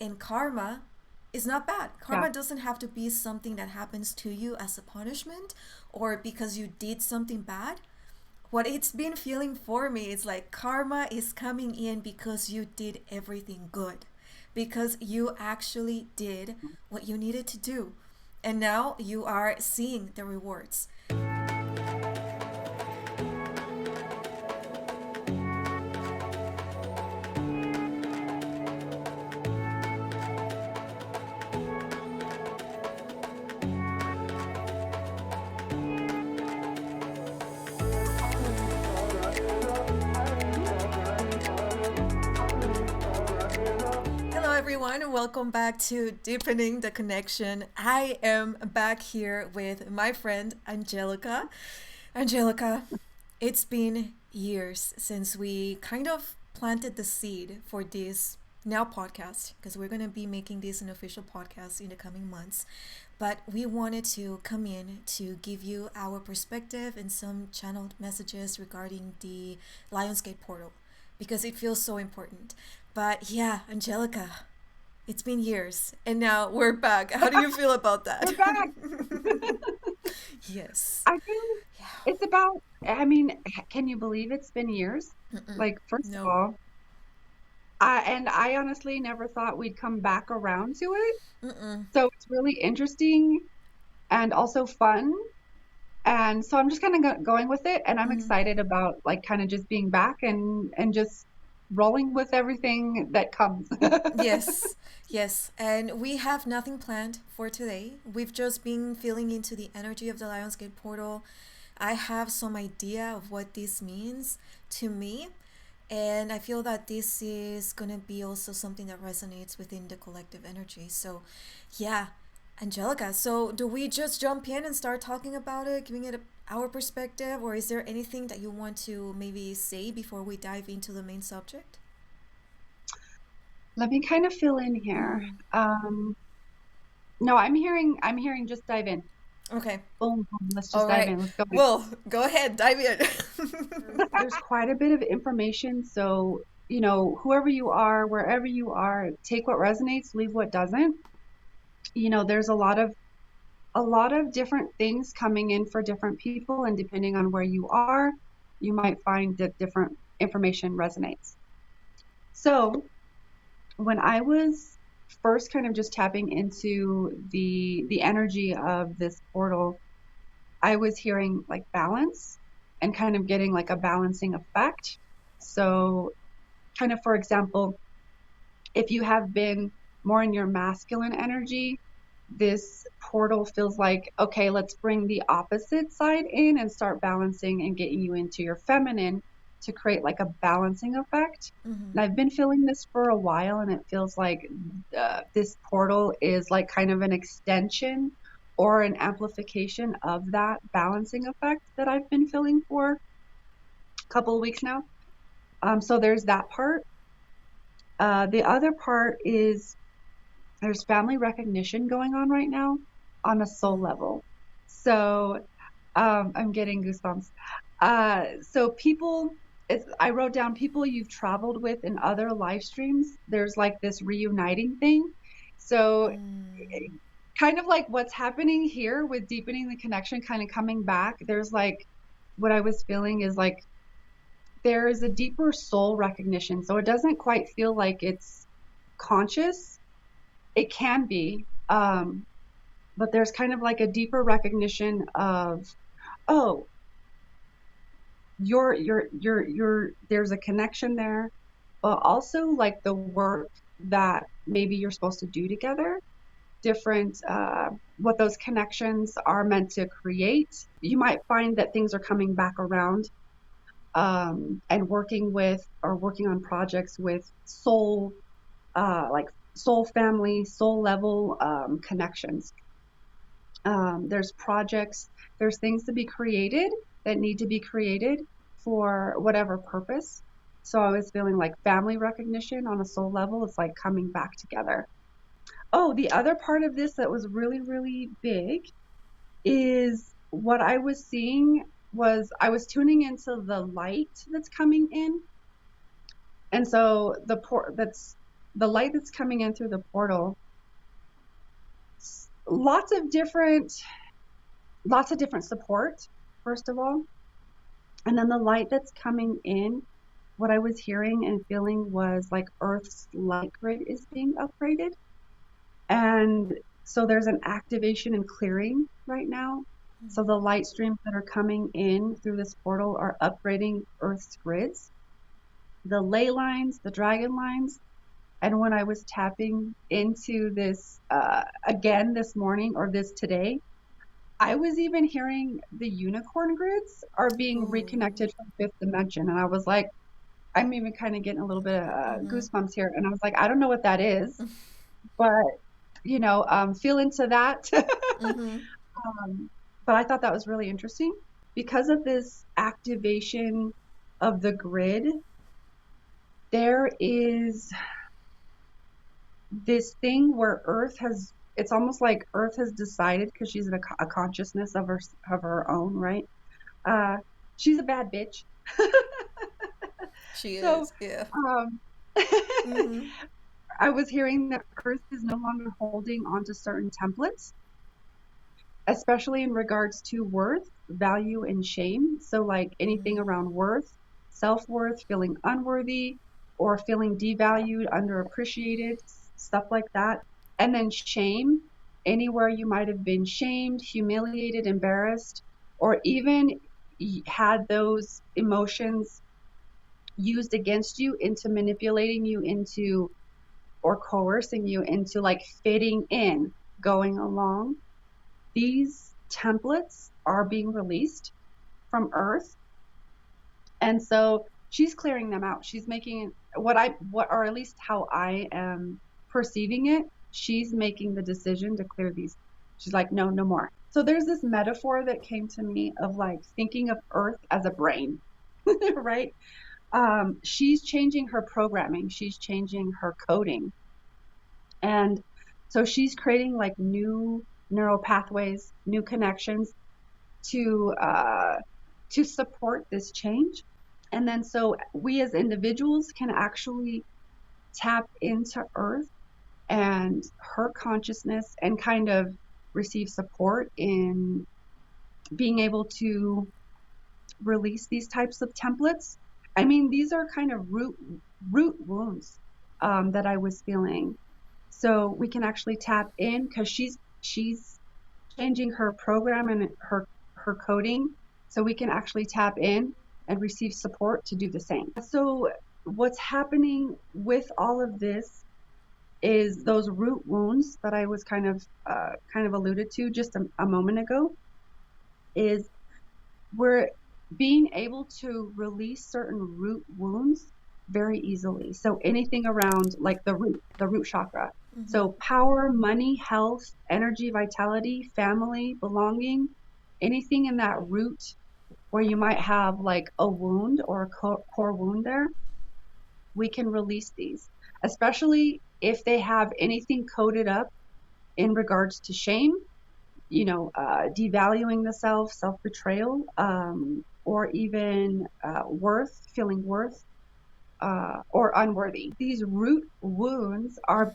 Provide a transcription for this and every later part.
And karma is not bad. Yeah. Karma doesn't have to be something that happens to you as a punishment or because you did something bad. What it's been feeling for me is like karma is coming in because you did everything good, because you actually did what you needed to do, and now you are seeing the rewards. Hello, everyone. Welcome back to Deepening the Connection. I am back here with my friend Angelica. Angelica, it's been years since we kind of planted the seed for this now podcast, because we're going to be making this an official podcast in the coming months. But we wanted to come in to give you our perspective and some channeled messages regarding the Lionsgate portal because it feels so important. But yeah, Angelica, it's been years and now we're back. How do you feel about that? We're back. Yes. I think it's about, I mean, can you believe it's been years? Mm-mm. Like, first of No. all, I honestly never thought we'd come back around to it. Mm-mm. So it's really interesting and also fun. And so I'm just kind of going with it. And I'm Mm. excited about like kind of just being back and just rolling with everything that comes. Yes, yes. And we have nothing planned for today. We've just been feeling into the energy of the Lionsgate portal. I have some idea of what this means to me. And I feel that this is going to be also something that resonates within the collective energy. So, yeah, Angelica, so do we just jump in and start talking about it, giving it our perspective, or is there anything that you want to maybe say before we dive into the main subject? Let me kind of fill in here. Mm. No, I'm hearing just dive in. Okay. Boom, boom. Let's All just dive right. in. Let's go. Well, go ahead, dive in. There's quite a bit of information. So, whoever you are, wherever you are, take what resonates, leave what doesn't. There's a lot of different things coming in for different people, and depending on where you are, you might find that different information resonates. So, when I was first kind of just tapping into the energy of this portal, I was hearing like balance and kind of getting like a balancing effect. So, kind of for example, if you have been more in your masculine energy, this portal feels like, okay, let's bring the opposite side in and start balancing and getting you into your feminine to create like a balancing effect. Mm-hmm. And I've been feeling this for a while, and it feels like this portal is like kind of an extension or an amplification of that balancing effect that I've been feeling for a couple of weeks now. So there's that part. The other part is there's family recognition going on right now on a soul level. So I'm getting goosebumps. So people, I wrote down people you've traveled with in other live streams. There's like this reuniting thing. So Mm. kind of like what's happening here with deepening the connection, kind of coming back. There's like what I was feeling is like there is a deeper soul recognition. So it doesn't quite feel like it's conscious. It can be, but there's kind of like a deeper recognition of, oh, there's a connection there, but also like the work that maybe you're supposed to do together, different, what those connections are meant to create. You might find that things are coming back around, and working on projects with like soul family, soul level, connections. There's projects, there's things to be created that need to be created for whatever purpose. So I was feeling like family recognition on a soul level is like coming back together. Oh, the other part of this that was really, really big is what I was seeing was I was tuning into the light that's coming in. And so the port that's the light that's coming in through the portal, lots of different support, first of all. And then the light that's coming in, what I was hearing and feeling was like Earth's light grid is being upgraded. And so there's an activation and clearing right now. So the light streams that are coming in through this portal are upgrading Earth's grids, the ley lines, the dragon lines. And when I was tapping into this again this morning or this today, I was even hearing the unicorn grids are being Ooh. reconnected from fifth dimension. And I was like, I'm even kind of getting a little bit of Mm-hmm. goosebumps here. And I was like, I don't know what that is, but feel into that. Mm-hmm. um, but I thought that was really interesting because of this activation of the grid. There is this thing where it's almost like Earth has decided, because she's in a consciousness of her own, right? Uh, she's a bad bitch. She So, is, yeah. um, Mm-hmm. I was hearing that Earth is no longer holding onto certain templates, especially in regards to worth, value, and shame. So, like anything around worth, self-worth, feeling unworthy, or feeling devalued, underappreciated, stuff like that. And then shame, anywhere you might have been shamed, humiliated, embarrassed, or even had those emotions used against you into manipulating you into or coercing you into like fitting in, going along. These templates are being released from Earth. And so she's clearing them out. She's making or at least how I am perceiving it, she's making the decision to clear these. She's like, no, no more. So there's this metaphor that came to me of like thinking of Earth as a brain, right? She's changing her programming, she's changing her coding. And so she's creating like new neural pathways, new connections to support this change. And then so we as individuals can actually tap into Earth and her consciousness and kind of receive support in being able to release these types of templates. I mean, these are kind of root wounds that I was feeling. So we can actually tap in because she's changing her program and her coding, so we can actually tap in and receive support to do the same. So what's happening with all of this is those root wounds that I was kind of alluded to just a moment ago, is we're being able to release certain root wounds very easily. So anything around like the root chakra. Mm-hmm. So power, money, health, energy, vitality, family, belonging, anything in that root where you might have like a wound or a core wound there, we can release these, especially if they have anything coded up in regards to shame, devaluing the self-betrayal, or even feeling worth, or unworthy. These root wounds are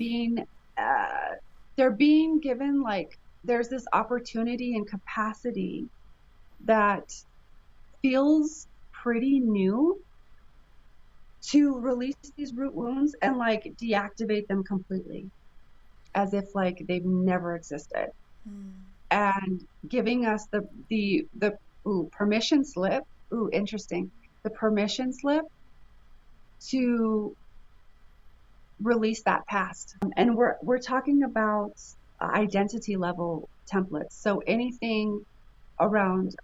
they're being given, like, there's this opportunity and capacity that feels pretty new to release these root wounds and like deactivate them completely as if like they've never existed. And giving us the permission slip. Ooh, interesting. The permission slip to release that past. And we're talking about identity level templates. So anything around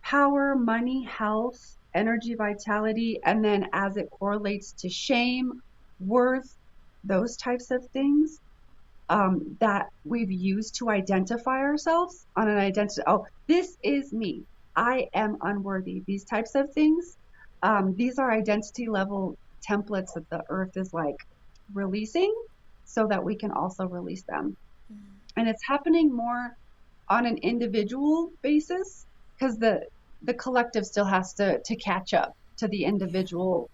power, money, health, energy, vitality, and then as it correlates to shame, worth, those types of things. That we've used to identify ourselves on an identity. Oh, this is me. I am unworthy. These types of things. These are identity level templates that the Earth is like releasing so that we can also release them. And it's happening more on an individual basis because the collective still has to catch up to the individual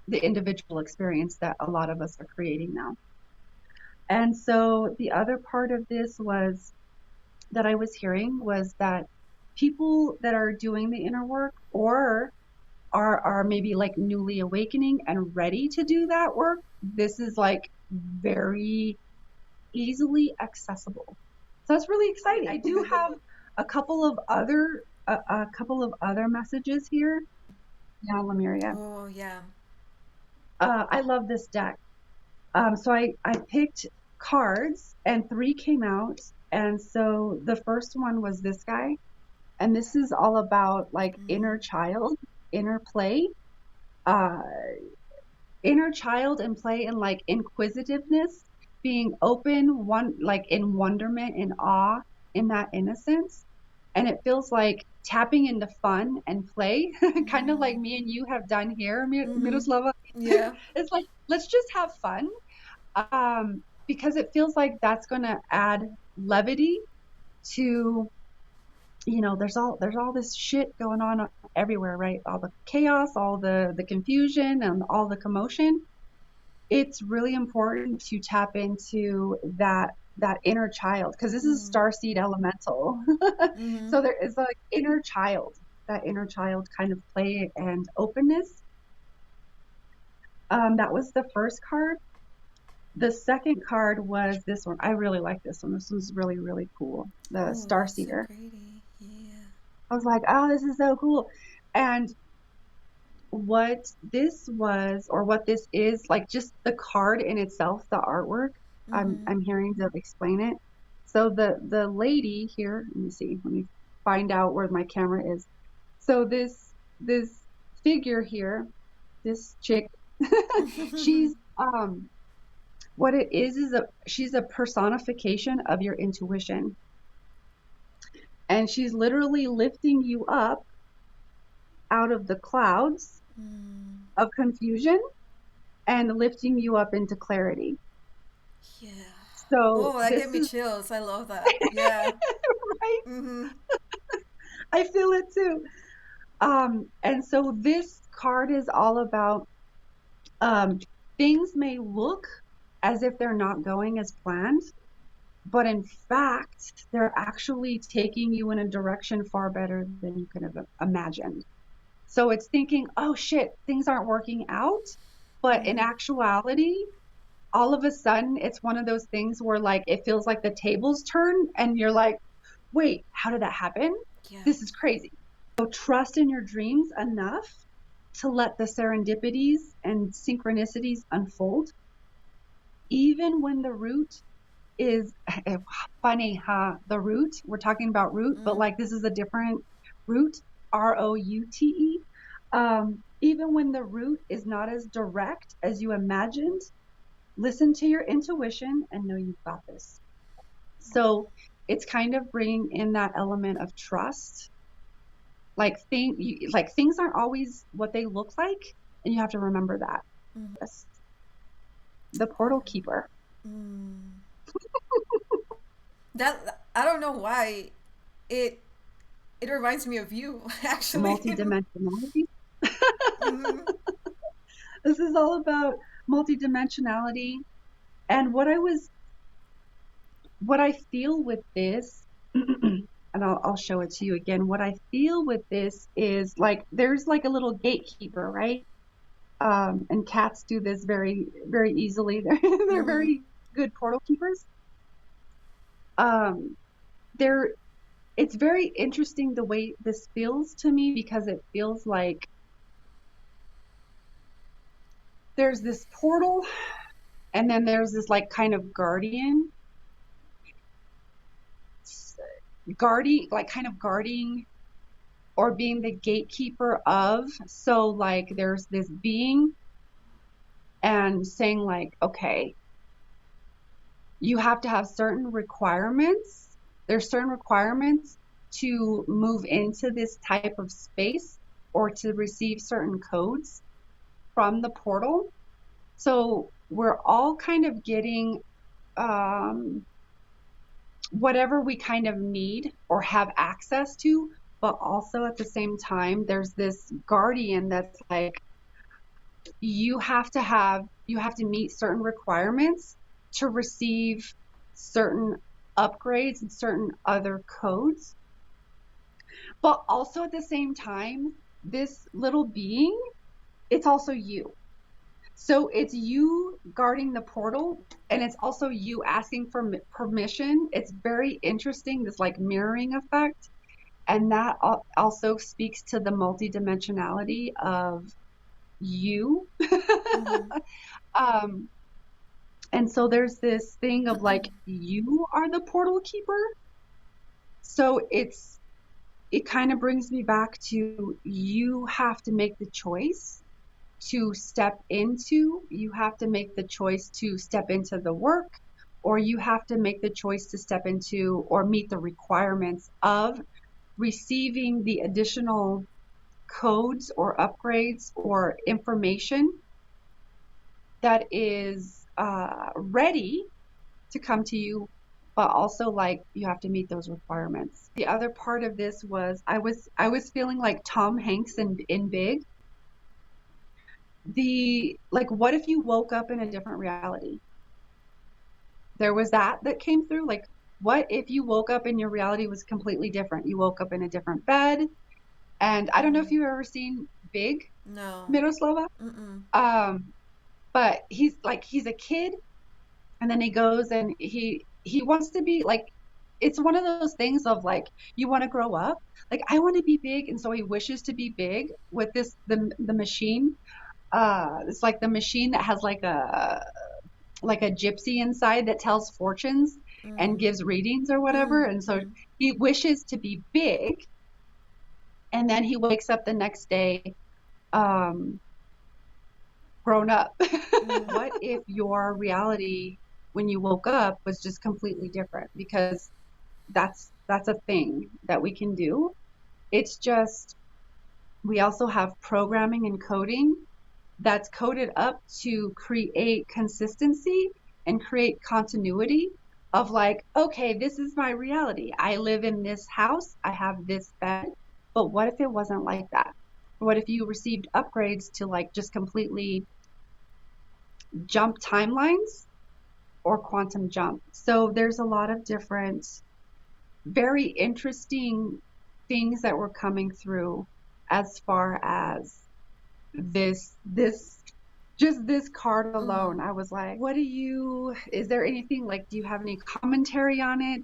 the individual experience that a lot of us are creating now. And so the other part of this was that I was hearing was that people that are doing the inner work or are maybe like newly awakening and ready to do that work, this is like very easily accessible. So that's really exciting. I do have a couple of other messages here. Yeah, Lemuria. Oh, yeah. I love this deck. So I picked cards and three came out. And so the first one was this guy. And this is all about like inner child, inner play, uh, inner child and play and like inquisitiveness, being open, one like in wonderment and awe in that innocence. And it feels like tapping into fun and play, kind of like me and you have done here, Mm-hmm. Miroslava. Yeah. It's like, let's just have fun. Because it feels like that's going to add levity to, there's all this shit going on everywhere, right? All the chaos, all the confusion and all the commotion. It's really important to tap into that inner child because this is starseed elemental. Mm-hmm. So there is like inner child, that inner child kind of play and openness. That was the first card. The second card was this one. I really like this one. This one's really, really cool. The Oh, that's so Starseeder. pretty. Yeah. I was like, oh, this is so cool. And what this was, or what this is, like just the card in itself, the artwork, Mm-hmm. I'm hearing to explain it. So the lady here, let me see, let me find out where my camera is. So this figure here, this chick, she's what it is she's a personification of your intuition. And she's literally lifting you up out of the clouds of confusion and lifting you up into clarity. Yeah. So Oh, that gave this me is chills. I love that. Yeah. right. Mm-hmm. I feel it too. And so this card is all about um, things may look as if they're not going as planned, but in fact, they're actually taking you in a direction far better than you could have imagined. So it's thinking, oh shit, things aren't working out. But in actuality, all of a sudden, it's one of those things where like it feels like the tables turn and you're like, wait, how did that happen? Yeah. This is crazy. So trust in your dreams enough to let the serendipities and synchronicities unfold, even when the route is funny, huh? The root, we're talking about root, but like this is a different root, Route. Even when the route is not as direct as you imagined, listen to your intuition and know you've got this. So it's kind of bringing in that element of trust. Like things aren't always what they look like, and you have to remember that. Yes. The portal keeper. Mm. That I don't know why it it reminds me of you actually. Multidimensionality. Mm-hmm. This is all about multidimensionality. And what I feel with this, and I'll show it to you again. What I feel with this is like there's like a little gatekeeper, right? And cats do this very, very easily. They're Mm-hmm. very good portal keepers. Um, they're it's very interesting the way this feels to me because it feels like there's this portal and then there's this like kind of guarding, like kind of guarding or being the gatekeeper of. So like there's this being and saying like, okay, you have to have certain requirements. There's certain requirements to move into this type of space or to receive certain codes from the portal. So we're all kind of getting whatever we kind of need or have access to, but also at the same time, there's this guardian that's like, you have to meet certain requirements to receive certain upgrades and certain other codes. But also at the same time, this little being, it's also you. So it's you guarding the portal, and it's also you asking for permission. It's very interesting, this like mirroring effect. And that also speaks to the multidimensionality of you. Mm-hmm. um, and so there's this thing of like, you are the portal keeper. So it kind of brings me back to, you have to make the choice to step into, you have to make the choice to step into the work, or you have to make the choice to step into or meet the requirements of receiving the additional codes or upgrades or information that is ready to come to you, but also like you have to meet those requirements. The other part of this was, I was feeling like Tom Hanks in Big. The like, what if you woke up in a different reality? There was that came through. Like, what if you woke up and your reality was completely different? You woke up in a different bed. And I don't know if Mm-hmm. you've ever seen Big, No. Miroslava. Mm-mm. Um, but he's a kid, and then he goes and he wants to be like, it's one of those things of like, you want to grow up. Like, I want to be big, and so he wishes to be big with the machine. It's like the machine that has like a gypsy inside that tells fortunes and Mm. gives readings or whatever. Mm. And so Mm. he wishes to be big, and then he wakes up the next day, um, grown up. Mm. What if your reality when you woke up was just completely different? Because that's a thing that we can do. It's just, we also have programming and coding that's coded up to create consistency and create continuity of like, okay, this is my reality. I live in this house, I have this bed. But what if it wasn't like that? What if you received upgrades to like just completely jump timelines or quantum jump? So there's a lot of different, very interesting things that were coming through as far as this just this card Mm-hmm. alone. I was like, what do you, is there anything like, do you have any commentary on it?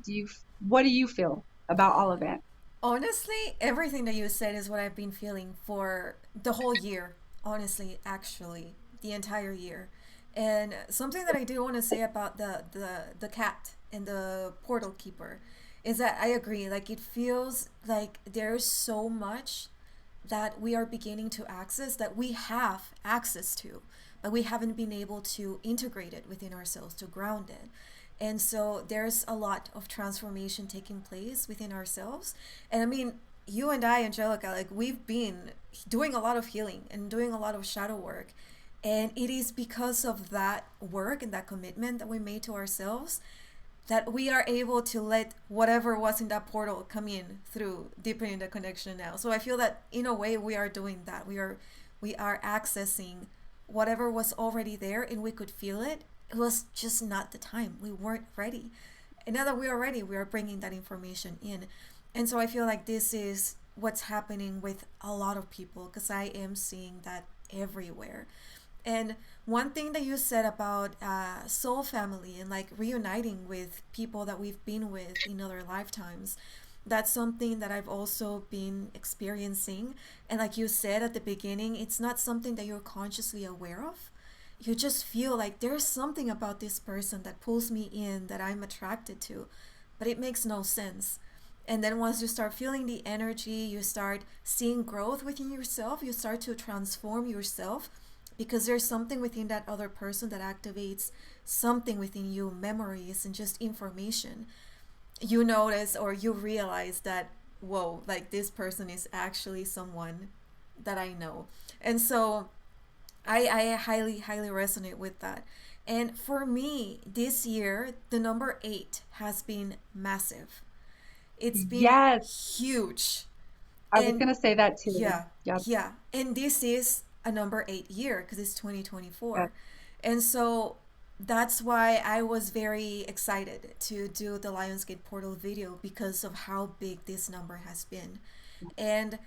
What do you feel about all of it? Honestly, everything that you said is what I've been feeling for the whole year. Honestly, actually, the entire year. And something that I do want to say about the cat and the portal keeper is that I agree. Like, it feels like there's so much that we are beginning to access, that we have access to, but we haven't been able to integrate it within ourselves, to ground it. And so there's a lot of transformation taking place within ourselves. And I mean, you and I, Angelica, like, we've been doing a lot of healing and doing a lot of shadow work. And it is because of that work and that commitment that we made to ourselves that we are able to let whatever was in that portal come in through deepening the connection now. So I feel that in a way we are doing that. We are accessing whatever was already there, and we could feel it. It was just not the time. We weren't ready. And now that we are ready, we are bringing that information in. And so I feel like this is what's happening with a lot of people, because I am seeing that everywhere. And one thing that you said about soul family and like reuniting with people that we've been with in other lifetimes, that's something that I've also been experiencing. And like you said at the beginning, it's not something that you're consciously aware of. You just feel like there's something about this person that pulls me in, that I'm attracted to, but it makes no sense. And then once you start feeling the energy, you start seeing growth within yourself, you start to transform yourself, because there's something within that other person that activates something within you, memories and just information. You notice or you realize that, whoa, like this person is actually someone that I know. And so I highly, highly resonate with that. And for me, this year, the number 8 has been massive. It's been Yes, huge. I was And gonna say that too. yeah, Yep. yeah. And this is a number 8 year because it's Yeah. 2024. And so that's why I was very excited to do the Lionsgate portal video because of how big this number has been. And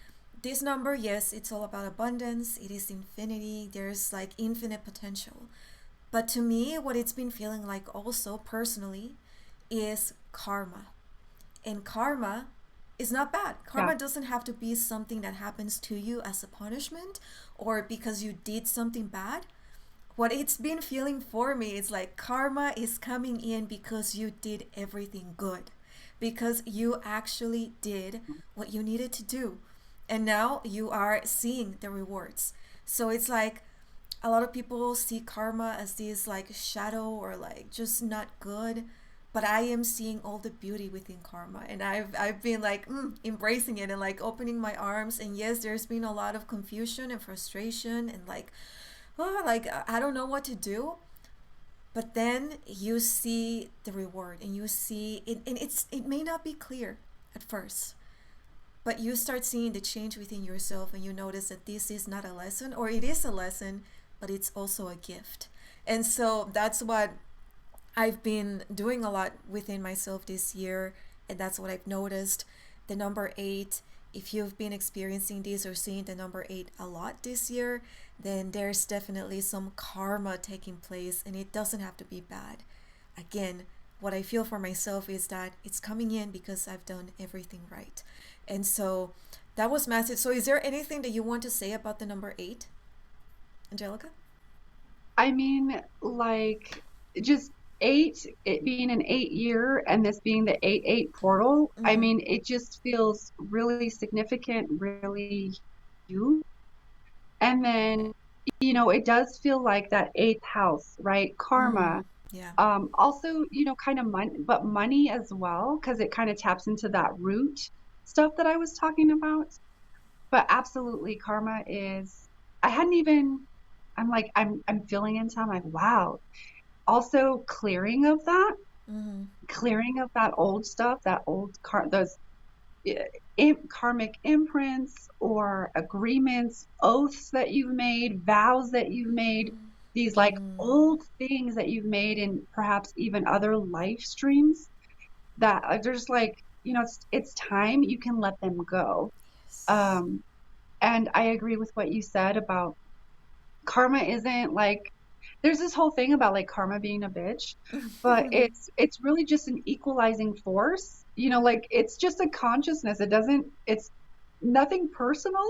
this number, yes, it's all about abundance, it is infinity, there's like infinite potential. But to me, what it's been feeling like also personally is karma. And karma is not bad. Yeah. Karma doesn't have to be something that happens to you as a punishment or because you did something bad. What it's been feeling for me is like karma is coming in because you did everything good, because you actually did what you needed to do, and now you are seeing the rewards. So it's like a lot of people see karma as this like shadow or like just not good, but I am seeing all the beauty within karma, and I've been like embracing it and like opening my arms. And yes, there's been a lot of confusion and frustration and like, oh, like I don't know what to do. But then you see the reward and you see it, and it may not be clear at first, but you start seeing the change within yourself, and you notice that this is not a lesson, or it is a lesson, but it's also a gift. And so that's what I've been doing a lot within myself this year, and that's what I've noticed. The number 8, if you've been experiencing this or seeing the number 8 a lot this year, then there's definitely some karma taking place, and it doesn't have to be bad. Again, what I feel for myself is that it's coming in because I've done everything right. And so that was massive. So, is there anything that you want to say about the number 8, Angelica? I mean, like, just eight, it being an 8 year and this being the 8-8 portal, I Mm-hmm. mean, it just feels really significant, really huge. And then, it does feel like that eighth house, right? Mm, Karma. yeah. Also, kind of money, but money as well, because it kind of taps into that root stuff that I was talking about. But absolutely, karma is, I hadn't even, I'm like, I'm feeling into, I'm like, wow. Also, Mm-hmm. clearing of that old stuff, that old those karmic imprints or agreements, oaths that you've made, vows that you've made, these like Mm. old things that you've made in perhaps even other life streams that are just like, it's time you can let them go. Yes. Um, and I agree with what you said about karma isn't like, there's this whole thing about like karma being a bitch, but it's really just an equalizing force. Like it's just a consciousness. It's nothing personal.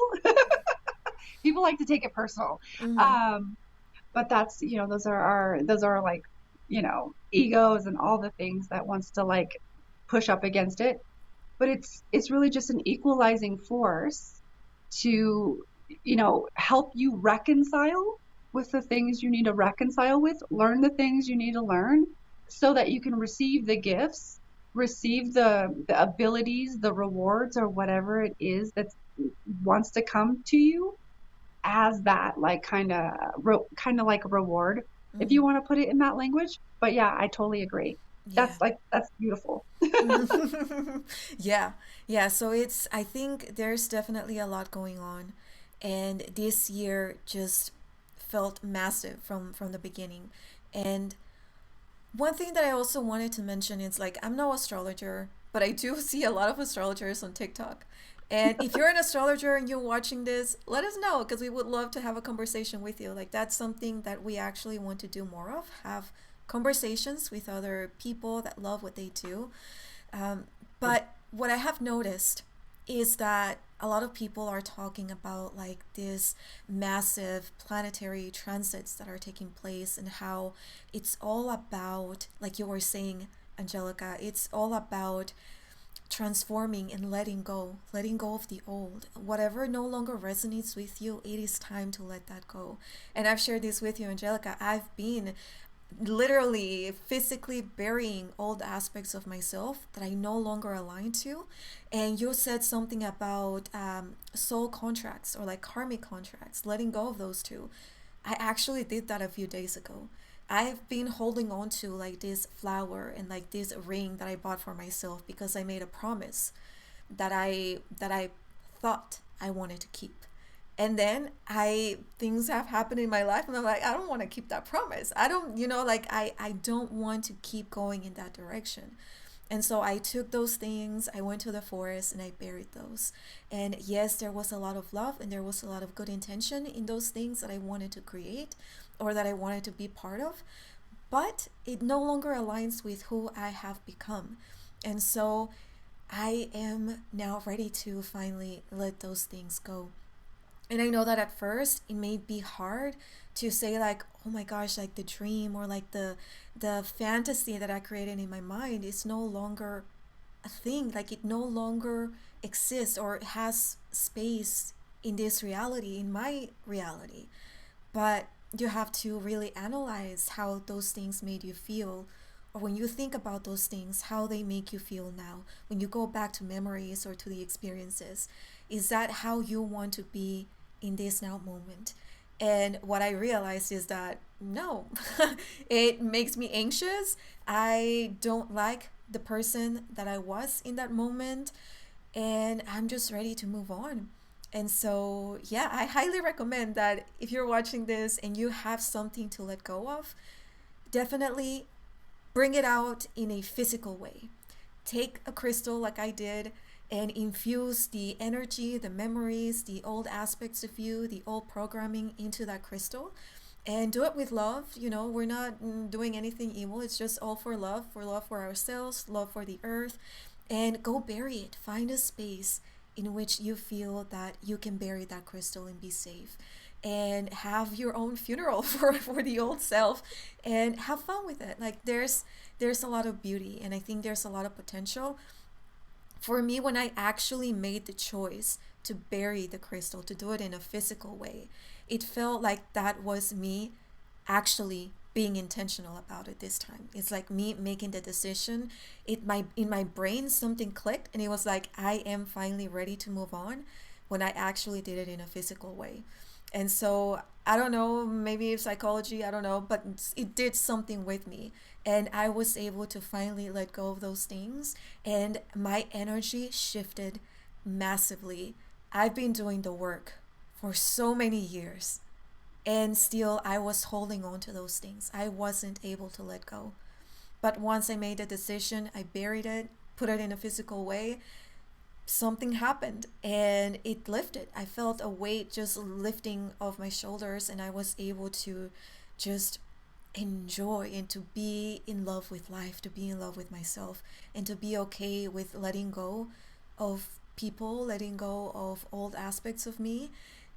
People like to take it personal. Mm-hmm. Um, but that's, those are like, egos and all the things that wants to like push up against it. But it's really just an equalizing force to, help you reconcile with the things you need to reconcile with, learn the things you need to learn so that you can receive the gifts, receive the abilities, the rewards, or whatever it is that wants to come to you as that like kind of like a reward, if Mm-hmm. you want to put it in that language. But yeah, I totally agree. Yeah. That's beautiful. Yeah. Yeah. So it's, I think there's definitely a lot going on. And this year just felt massive from the beginning. And one thing that I also wanted to mention is like, I'm no astrologer, but I do see a lot of astrologers on TikTok. And if you're an astrologer and you're watching this, let us know because we would love to have a conversation with you. Like, that's something that we actually want to do more of, have conversations with other people that love what they do. Um, but what I have noticed is that a lot of people are talking about like this massive planetary transits that are taking place, and how it's all about, like you were saying, Angelica, it's all about transforming and letting go of the old. Whatever no longer resonates with you, it is time to let that go. And I've shared this with you, Angelica. I've been literally physically burying old aspects of myself that I no longer align to. And you said something about soul contracts or like karmic contracts, letting go of those two. I actually did that a few days ago. I've been holding on to like this flower and like this ring that I bought for myself because I made a promise that I thought I wanted to keep. And then I things have happened in my life and I'm like, I don't want to keep that promise. I don't, like I don't want to keep going in that direction. And so I took those things, I went to the forest and I buried those. And yes, there was a lot of love and there was a lot of good intention in those things that I wanted to create or that I wanted to be part of, but it no longer aligns with who I have become. And so I am now ready to finally let those things go. And I know that at first it may be hard to say like, oh my gosh, like the dream or like the fantasy that I created in my mind is no longer a thing. Like it no longer exists or has space in this reality, in my reality. But you have to really analyze how those things made you feel, or when you think about those things, how they make you feel now. When you go back to memories or to the experiences, is that how you want to be in this now moment? And what I realized is that no, it makes me anxious. I don't like the person that I was in that moment, and I'm just ready to move on. And so, yeah, I highly recommend that if you're watching this and you have something to let go of, definitely bring it out in a physical way. Take a crystal like I did and infuse the energy, the memories, the old aspects of you, the old programming into that crystal. And do it with love. We're not doing anything evil. It's just all for love for ourselves, love for the earth. And go bury it. Find a space in which you feel that you can bury that crystal and be safe. And have your own funeral for the old self and have fun with it. Like there's a lot of beauty and I think there's a lot of potential. For me, when I actually made the choice to bury the crystal, to do it in a physical way, it felt like that was me actually being intentional about it this time. It's like me making the decision. In my brain something clicked and it was like I am finally ready to move on when I actually did it in a physical way. And so I don't know, maybe it's psychology, I don't know, but it did something with me. And I was able to finally let go of those things. And my energy shifted massively. I've been doing the work for so many years. And still, I was holding on to those things. I wasn't able to let go. But once I made the decision, I buried it, put it in a physical way, something happened and it lifted. I felt a weight just lifting off my shoulders, and I was able to just enjoy and to be in love with life, to be in love with myself, and to be okay with letting go of people, letting go of old aspects of me.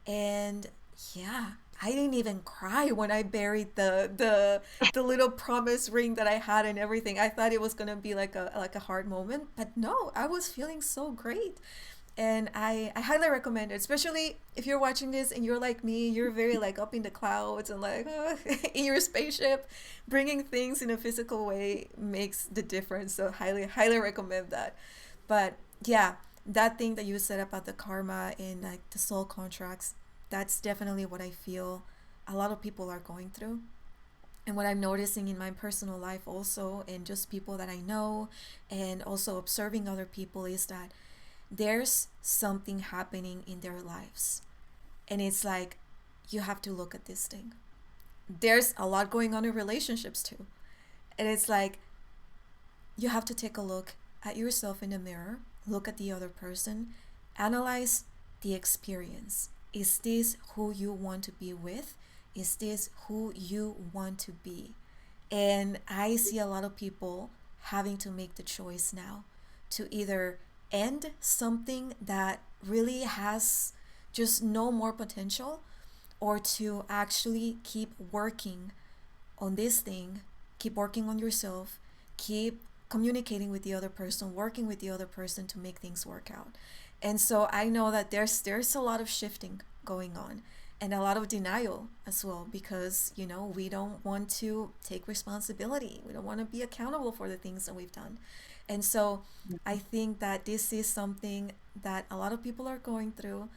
And yeah, I didn't even cry when I buried the little promise ring that I had and everything. I thought it was gonna be like a hard moment, but no, I was feeling so great. And I highly recommend it, especially if you're watching this and you're like me, you're very like up in the clouds and like in your spaceship. Bringing things in a physical way makes the difference. So highly recommend that. But yeah, that thing that you said about the karma and like the soul contracts, that's definitely what I feel a lot of people are going through. And what I'm noticing in my personal life also, and just people that I know, and also observing other people, is that there's something happening in their lives. And it's like, you have to look at this thing. There's a lot going on in relationships too. And it's like, you have to take a look at yourself in the mirror, look at the other person, analyze the experience. Is this who you want to be with? Is this who you want to be? And I see a lot of people having to make the choice now to either end something that really has just no more potential, or to actually keep working on this thing, keep working on yourself, keep communicating with the other person, working with the other person to make things work out. And so I know that there's a lot of shifting going on and a lot of denial as well, because we don't want to take responsibility. We don't want to be accountable for the things that we've done. And so I think that this is something that a lot of people are going through,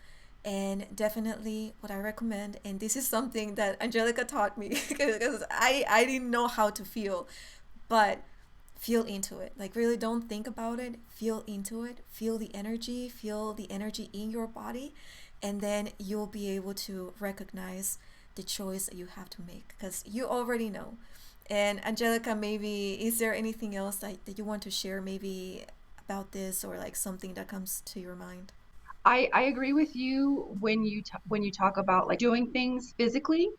and definitely what I recommend, and this is something that Angelica taught me because I didn't know how to feel, but feel into it. Like really don't think about it, feel into it, feel the energy in your body, and then you'll be able to recognize the choice that you have to make because you already know. And Angelica, maybe is there anything else that you want to share maybe about this or like something that comes to your mind? I agree with you when when you talk about like doing things physically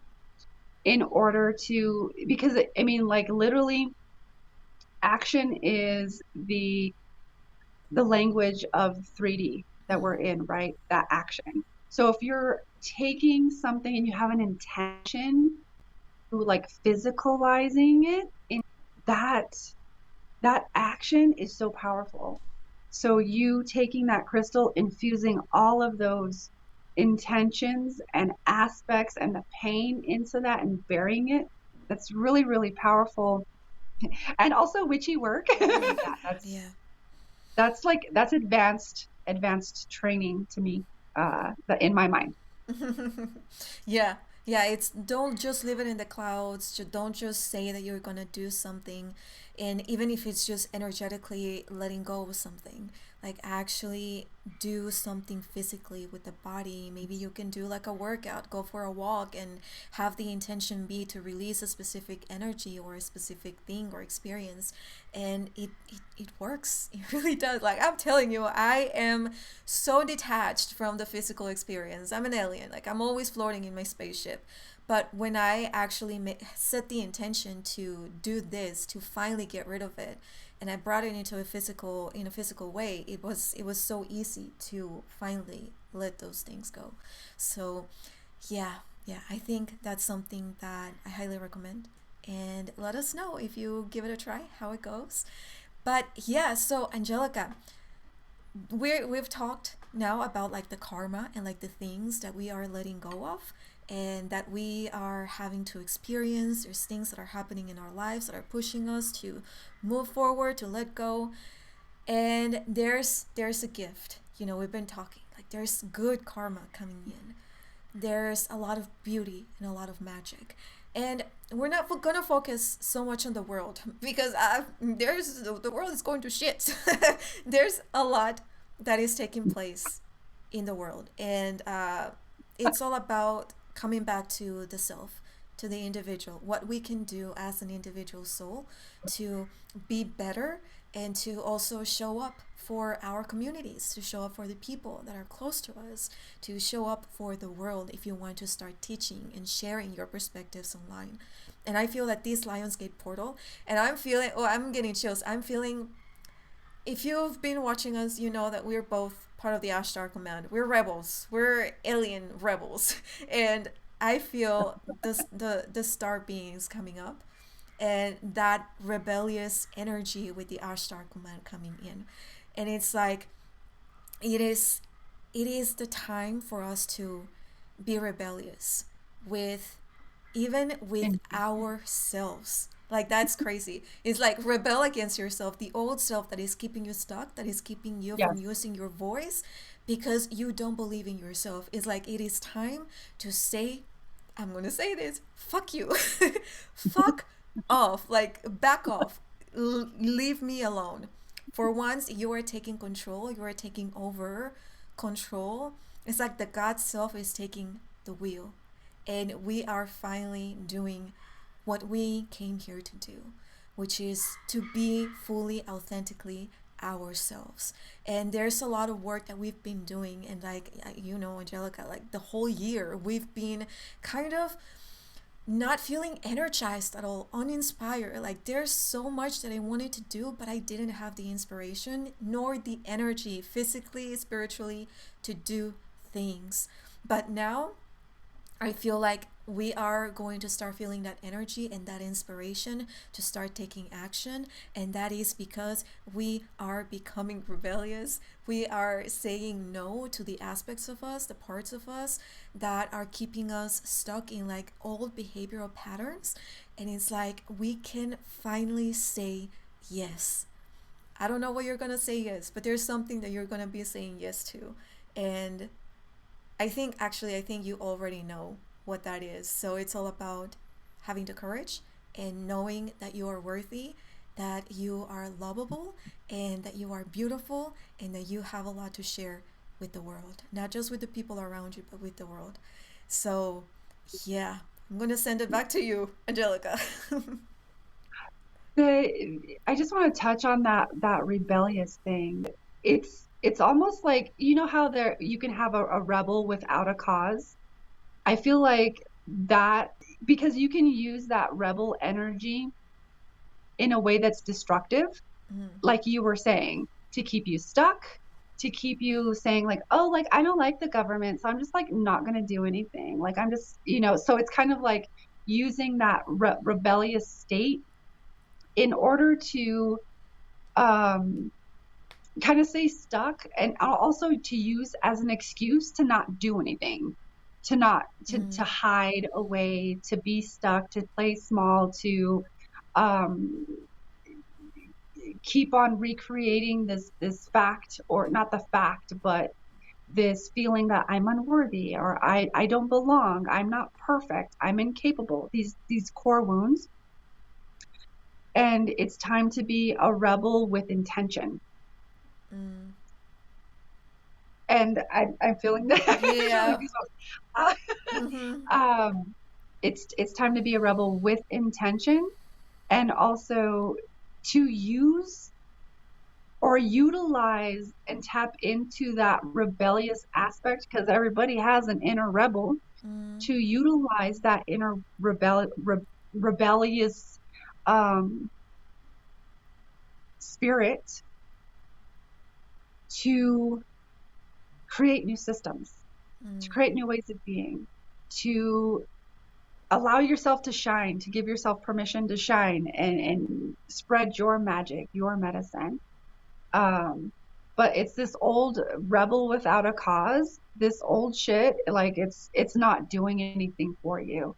in order to, because I mean, like literally action is the language of 3D that we're in, right? That action. So if you're taking something and you have an intention to like physicalizing it, in that that action is so powerful. So you taking that crystal, infusing all of those intentions and aspects and the pain into that and burying it, that's really, really powerful. And also witchy work. Yeah, Yeah. that's advanced training to me, in my mind. Yeah, yeah, it's don't just live it in the clouds. Don't just say that you're gonna do something, and even if it's just energetically letting go of something, like actually do something physically with the body. Maybe you can do like a workout, go for a walk, and have the intention be to release a specific energy or a specific thing or experience, and it works. It really does. Like I'm telling you, I am so detached from the physical experience. I'm an alien. Like I'm always floating in my spaceship. But when I actually set the intention to do this, to finally get rid of it, and I brought it into a physical way, it was so easy to finally let those things go. So, yeah, yeah, I think that's something that I highly recommend. And let us know if you give it a try, how it goes. But yeah, so Angelica, we've talked now about like the karma and like the things that we are letting go of and that we are having to experience. There's things that are happening in our lives that are pushing us to move forward, to let go. And there's a gift. We've been talking like there's good karma coming in. There's a lot of beauty and a lot of magic. And we're not gonna focus so much on the world because the world is going to shit. There's a lot that is taking place in the world, and it's all about coming back to the self, to the individual, what we can do as an individual soul to be better and to also show up for our communities, to show up for the people that are close to us, to show up for the world if you want to start teaching and sharing your perspectives online. And I feel that this Lionsgate portal, and I'm getting chills. I'm feeling, if you've been watching us, you know that we're both part of the Ashtar Command. We're rebels. We're alien rebels. And I feel the star beings coming up and that rebellious energy with the Ashtar Command coming in. And it's like it is it is the time for us to be rebellious with even with And ourselves. Like that's crazy. It's like rebel against yourself, the old self that is keeping you stuck, that is keeping you from yes, using your voice because you don't believe in yourself. It's like it is time to say, I'm going to say this, fuck you. Fuck off, like back off. Leave me alone. For once you are taking control, you are taking over control. It's like the God self is taking the wheel and we are finally doing what we came here to do, which is to be fully, authentically ourselves. And there's a lot of work that we've been doing, and like Angelica, like the whole year, we've been kind of not feeling energized at all, uninspired. Like there's so much that I wanted to do, but I didn't have the inspiration nor the energy, physically, spiritually, to do things. But now I feel like we are going to start feeling that energy and that inspiration to start taking action. And that is because we are becoming rebellious. We are saying no to the aspects of us, the parts of us that are keeping us stuck in like old behavioral patterns. And it's like we can finally say yes. I don't know what you're going to say yes, but there's something that you're going to be saying yes to. And I think you already know what that is. So it's all about having the courage and knowing that you are worthy, that you are lovable, and that you are beautiful, and that you have a lot to share with the world, not just with the people around you, but with the world. So, yeah, I'm gonna send it back to you, Angelica. I just want to touch on that rebellious thing. It's almost like, you know how there you can have a rebel without a cause. I feel like that, because you can use that rebel energy in a way that's destructive, Mm, like you were saying, to keep you stuck, to keep you saying like, oh, like I don't like the government, so I'm just like not going to do anything. Like I'm just, so it's kind of like using that rebellious state in order to um kind of stay stuck, and also to use as an excuse to not do anything, to not mm. to hide away, to be stuck, to play small, to um keep on recreating this fact, or not the fact, but this feeling that I'm unworthy, or I don't belong, I'm not perfect, I'm incapable, these core wounds. And it's time to be a rebel with intention. Mm. And I'm feeling that. I'm feeling Yeah. these ones. Mm-hmm. It's time to be a rebel with intention, and also to use or utilize and tap into that rebellious aspect, because everybody has an inner rebel, Mm. to utilize that inner rebellious um, spirit to create new systems, to Mm. create new ways of being, to allow yourself to shine, to give yourself permission to shine, and spread your magic, your medicine. Um, but it's this old rebel without a cause, this old shit, like it's not doing anything for you.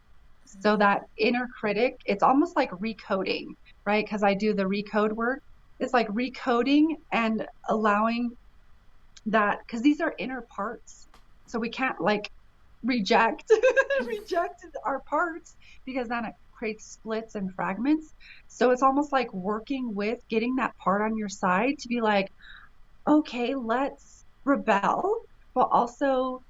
So that inner critic, it's almost like recoding, right? Because I do the recode work. It's like recoding and allowing that, because these are inner parts. So we can't like reject reject our parts, because then it creates splits and fragments. So it's almost like working with getting that part on your side to be like, okay, let's rebel, but also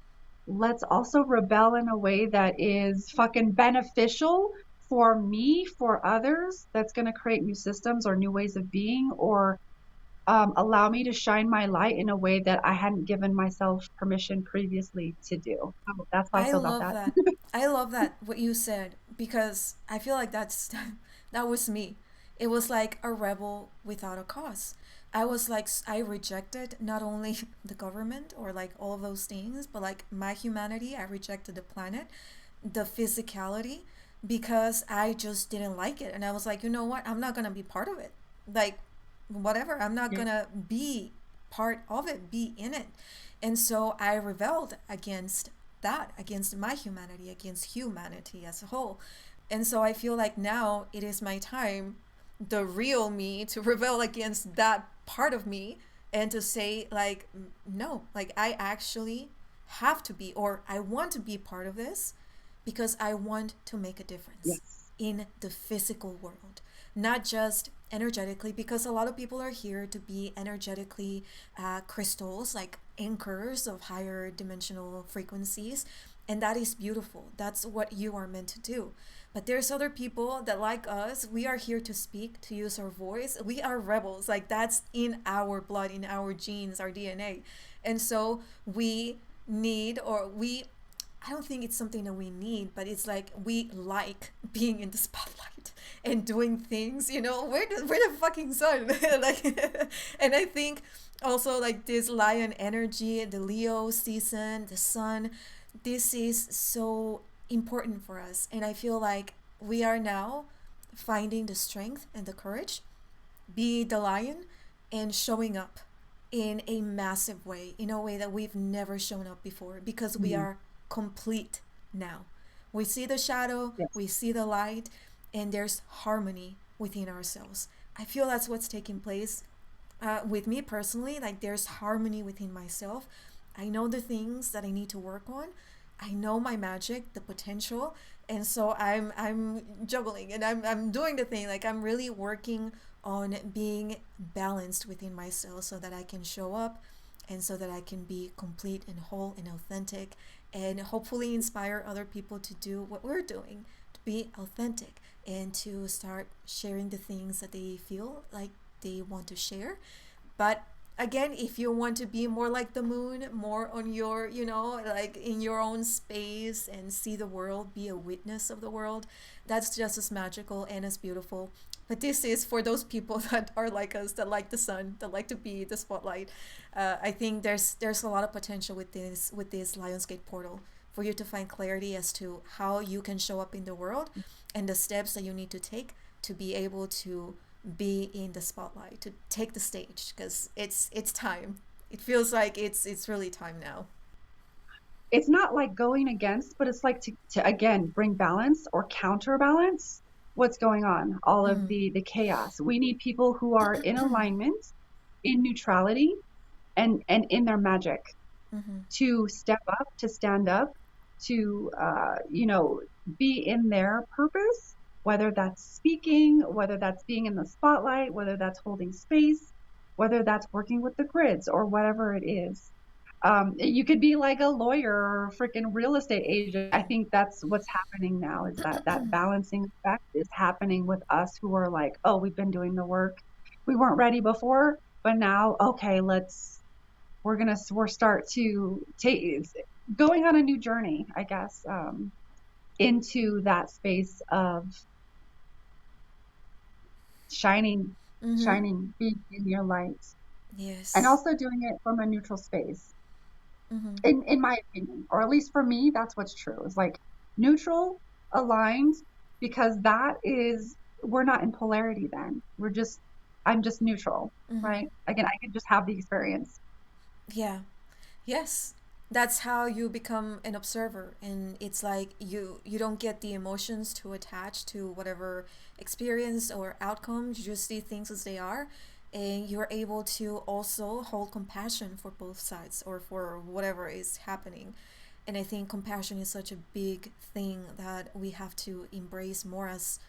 let's also rebel in a way that is fucking beneficial for me, for others, that's going to create new systems or new ways of being, or allow me to shine my light in a way that I hadn't given myself permission previously to do. So that's how I I feel about love that. that. I love that what you said because I feel like that's that was me. It was like a rebel without a cause. I was like I rejected not only the government or like all of those things, but like my humanity. I rejected the planet, the physicality, because I just didn't like it, and I was like, you know what? I'm not gonna be part of it. Like, whatever. I'm not Yeah. gonna be part of it, be in it. And so I rebelled against that, against my humanity, against humanity as a whole. And so I feel like now it is my time, the real me, to rebel against that part of me and to say, like, no, like, I actually have to be, or I want to be part of this because I want to make a difference Yes. in the physical world, not just energetically, because a lot of people are here to be energetically crystals, like anchors of higher dimensional frequencies. And that is beautiful. That's what you are meant to do. But there's other people that, like us, we are here to speak, to use our voice. We are rebels. Like, that's in our blood, in our genes, our DNA. And so we need, or we, I don't think it's something that we need, but it's like we like being in the spotlight and doing things. We're the fucking sun, like, and I think also like this lion energy, the Leo season, the sun. This is so important for us, and I feel like we are now finding the strength and the courage, be the lion, and showing up in a massive way, in a way that we've never shown up before, because we Mhm. are complete now. We see the shadow, Yes. we see the light, and there's harmony within ourselves. I feel that's what's taking place with me personally. Like, there's harmony within myself. I know the things that I need to work on. I know my magic, the potential, and so I'm juggling and I'm doing the thing. Like, I'm really working on being balanced within myself so that I can show up and so that I can be complete and whole and authentic, and hopefully inspire other people to do what we're doing, to be authentic and to start sharing the things that they feel like they want to share. But again, if you want to be more like the moon, more on your, like in your own space and see the world, be a witness of the world, that's just as magical and as beautiful. But this is for those people that are like us, that like the sun, that like to be the spotlight. I think there's a lot of potential with this Lionsgate portal for you to find clarity as to how you can show up in the world and the steps that you need to take to be able to be in the spotlight, to take the stage, because it's time. It feels like it's really time now. It's not like going against, but it's like to again bring balance or counterbalance what's going on, all of Mm-hmm. the chaos. We need people who are in alignment, in neutrality, and in their magic Mm-hmm. to step up, to stand up, to be in their purpose, whether that's speaking, whether that's being in the spotlight, whether that's holding space, whether that's working with the grids or whatever it is. You could be like a lawyer or a freaking real estate agent. I think that's what's happening now, is that balancing effect is happening with us who are like, oh, we've been doing the work. We weren't ready before, but now, okay, we're start to take going on a new journey, I guess, into that space of shining, Mm-hmm. being in your light, and Yes. also doing it from a neutral space. Mm-hmm. In my opinion, or at least for me, that's what's true. Is like neutral, aligned, because that is we're not in polarity. Then I'm just neutral, Mm-hmm. right? Again, I can just have the experience. Yeah. Yes, that's how you become an observer, and it's like you don't get the emotions to attach to whatever experience or outcome. You just see things as they are, and you're able to also hold compassion for both sides or for whatever is happening. And I think compassion is such a big thing that we have to embrace more as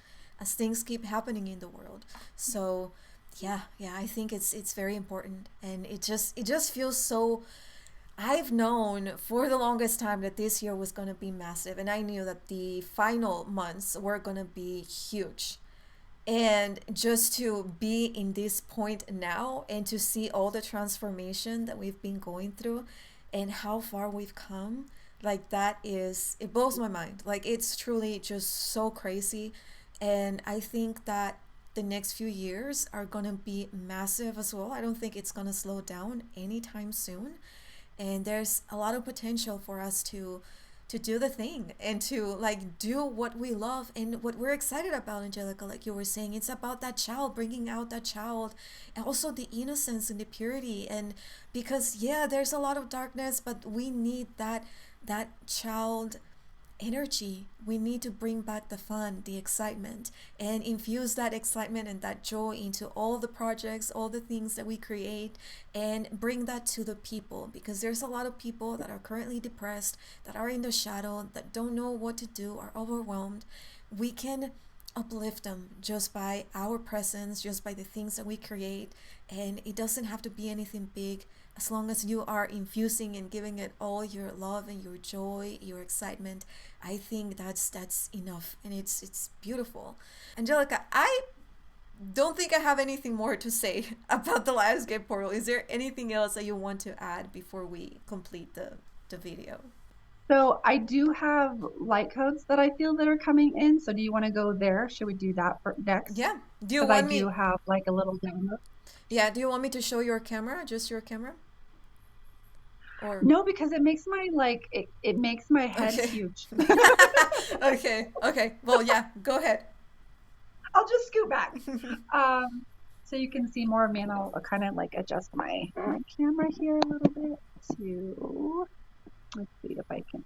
things keep happening in the world. So yeah, yeah, I think it's very important, and it just feels so. I've known for the longest time that this year was going to be massive, and I knew that the final months were going to be huge. And just to be in this point now and to see all the transformation that we've been going through and how far we've come, like that is, it blows my mind. Like it's truly just so crazy. And I think that the next few years are going to be massive as well. I don't think it's going to slow down anytime soon, and there's a lot of potential for us to do the thing and to like do what we love and what we're excited about. Angelica, like you were saying, it's about that child, bringing out that child, and also the innocence and the purity. And because yeah, there's a lot of darkness, but we need that child energy. We need to bring back the fun, the excitement, and infuse that excitement and that joy into all the projects, all the things that we create, and bring that to the people, because there's a lot of people that are currently depressed, that are in the shadow, that don't know what to do, are overwhelmed. We can uplift them just by our presence, just by the things that we create, and it doesn't have to be anything big. As long as you are infusing and giving it all your love and your joy, your excitement, I think that's enough, and it's beautiful. Angelica, I don't think I have anything more to say about the Lionsgate portal. Is there anything else that you want to add before we complete the video? So I do have light codes that I feel that are coming in. So do you want to go there? Should we do that for next? Yeah. Do you Because I want do me? have like a little demo. Yeah. Do you want me to show your camera? Just your camera? Or No, because it makes my it makes my head okay. huge. Okay. Okay. Well, yeah. Go ahead. I'll just scoot back. Um, so you can see more of me, and I'll kind of like adjust my camera here a little bit to, let's see if I can.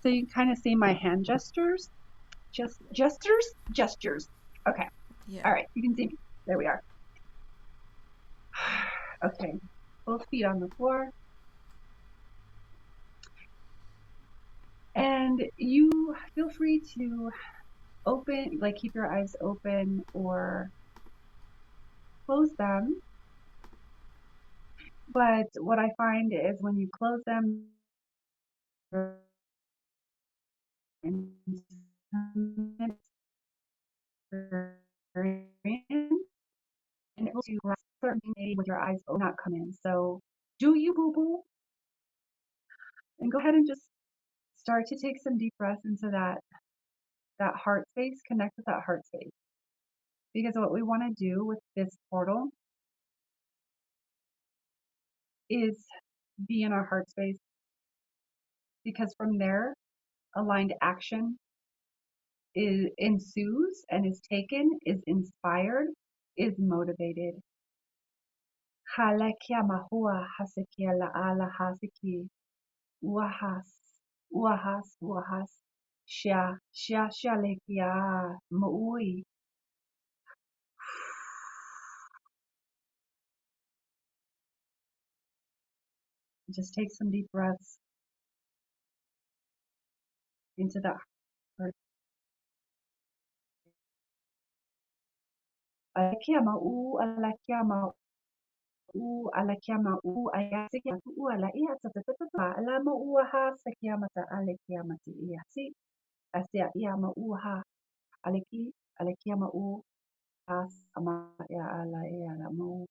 So you can kind of see my hand gestures, gestures. Okay. Yeah. All right. You can see me. There we are. Okay. Both feet on the floor. And you feel free to open, like keep your eyes open or close them. But what I find is when you close them and able to grasp certain things with your eyes open, not come in. So do you, boo boo, and go ahead and just start to take some deep breaths into that heart space. Connect with that heart space, because what we want to do with this portal is be in our heart space, because from there aligned action ensues and is taken, is inspired, is motivated. Halakia mahua hasekia la ala hasiki wahas wahas sha lekia maui. Just take some deep breaths into that heart. Alakia mau alakia mau alakia mau ayasikia tu ala ia tata ala mau ha sekia mata alekia mati ia si asia ia mau ha aleki alekia mau has ama ia ala ia mau.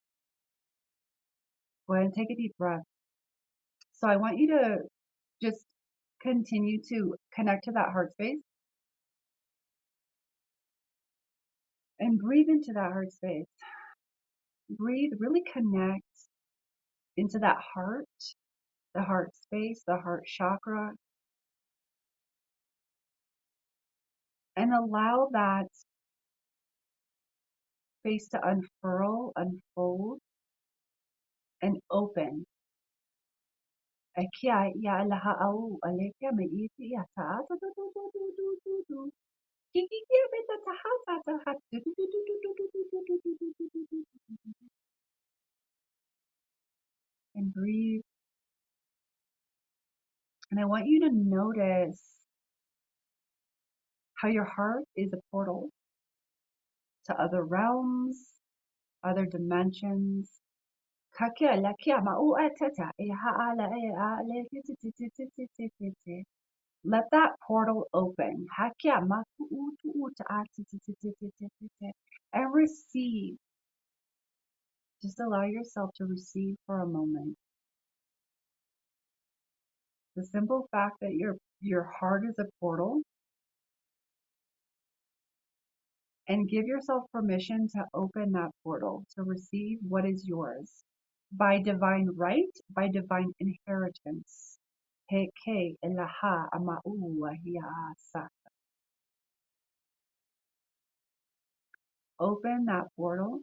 Go ahead and take a deep breath. So I want you to just continue to connect to that heart space and breathe into that heart space. Breathe, really connect into that heart, the heart space, the heart chakra, and allow that space to unfurl, unfold, and open. Akia ya laha au alekia me iti ya ta ta ta ta ta ta ta ta ta. Kiki kia me ta ta ha ta ta ha tu tu tu tu tu tu tu tu tu tu tu tu tu tu. And breathe. And I want you to notice how your heart is a portal to other realms, other dimensions. Kakia la kia ma u atata e ha ala e a le ti ti ti ti ti ti ti ti ti. Let that portal open. Hakia ma tu u tu u ta a ti ti ti ti ti ti ti ti. And receive. Just allow yourself to receive for a moment. The simple fact that your heart is a portal, and give yourself permission to open that portal to receive what is yours by divine right, by divine inheritance. Heke elaha ama'u hia'asa. Open that portal